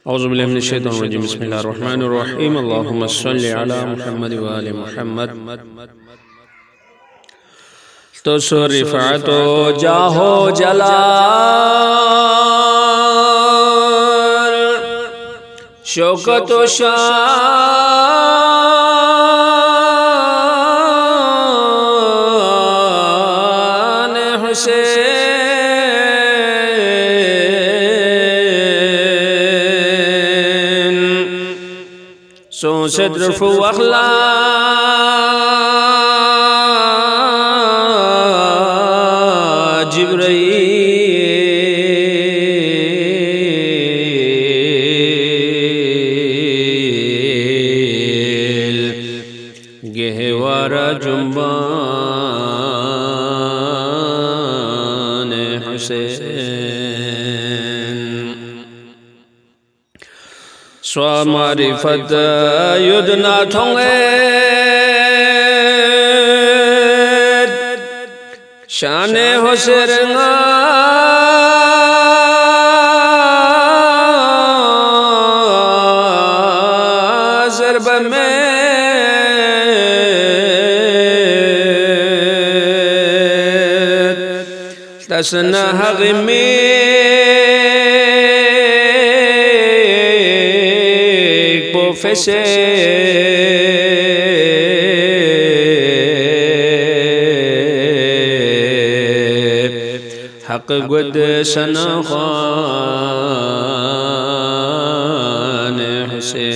औज़ुबिल्लाहि मिनश्शैतानिर्रजीम बिस्मिल्लाहिर्रहमानिर्रहीम अल्लाहुम्मा सल्लि अला मुहम्मद व आलि मुहम्मद। तो रिफ़अतो जाहो जलाल शौकत व शान हुसैन صدر وأخلا جبريل गहवारा जुम्बान हुसैन स्वामारिफत युद्धना ठोंगे शाने हुसैरंगा ज़रब में तसना हग़मी हक गुद सना खान हुसैन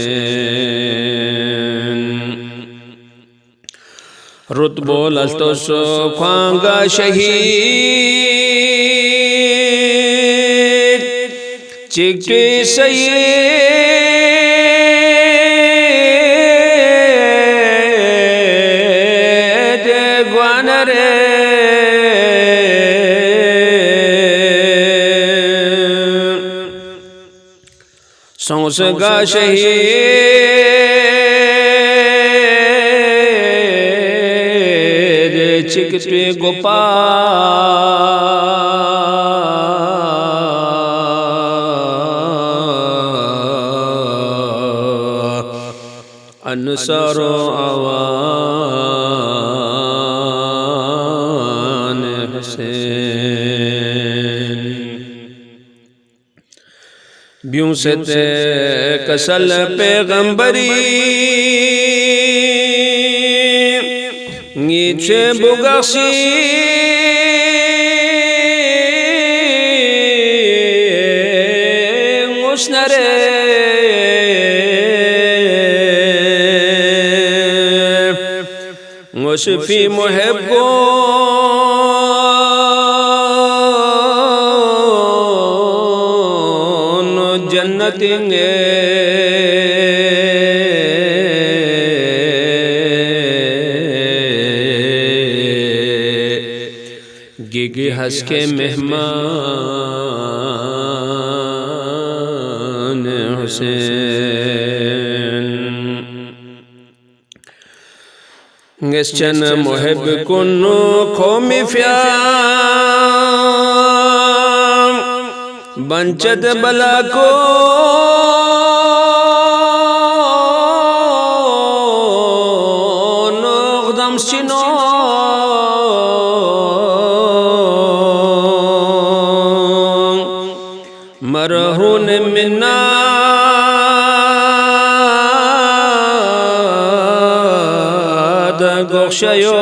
रुतबो लस्तो सो ख्वांगा शहीद चिकटी सईद ग्वानरे सौसगा शहीद चिकटे गोपाल अनसारो आवान हुसैन ब्यूं से ते कसल पैगंबरी नीचे बुगसी मुस्नरे मुशफी मुहब्बो जन्नतेंगे गिगे हंस के मेहमान हुसैन गश्चन मुहब कुन खोमी फ्याम बंचद बला को नोगदम सिनो मरहून मिन्ना गोशयो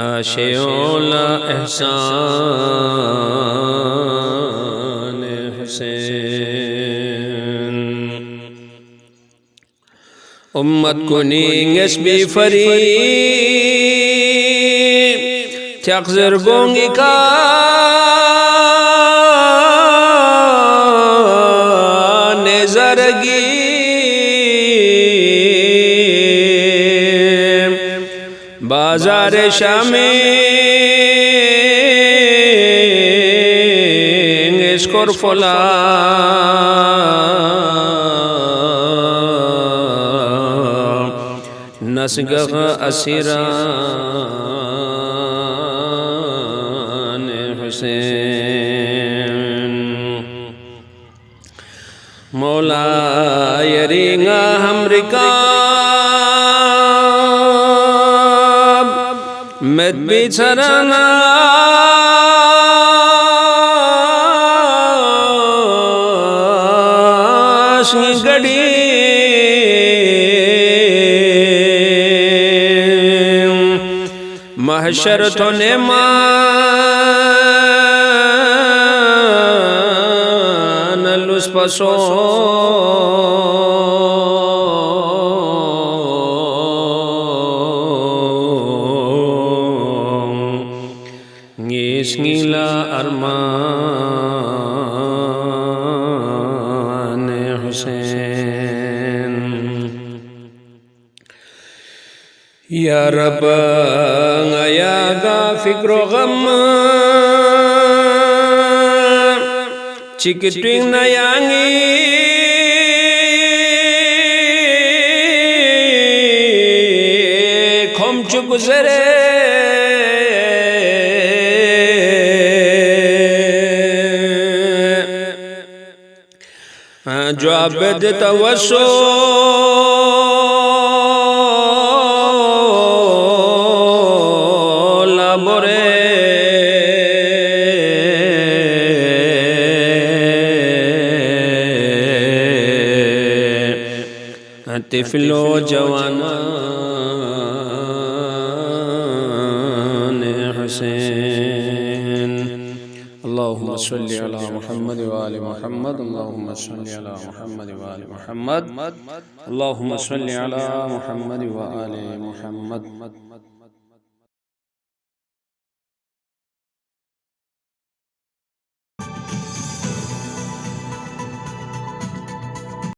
आशयोला एहसान हुसैन उम्मत को नींगस भी फरी चक्जर गोंगी का नेज़रगी बाजार शामी स्कोर फला नस्गह असिरा हुसैन। मौला यरिंगा हमरिका में बिछरना गड़ी महशर तो ने मान लुस पसो नीला अरमान हुसैन। या रब आया गा फिक्रो गम चिकटिंग नयांगी खोम चुक गुजरे जो आबद तवसो लाबोरे तिफलो जवाना हुसैन। अल्लाहुम्मा सल्लि अला मुहम्मद व आलि मुहम्मद। अल्लाहुम्मा सल्लि अला मुहम्मद व आलि मुहम्मद। अल्लाहुम्मा सल्लि अला मुहम्मद व आलि मुहम्मद।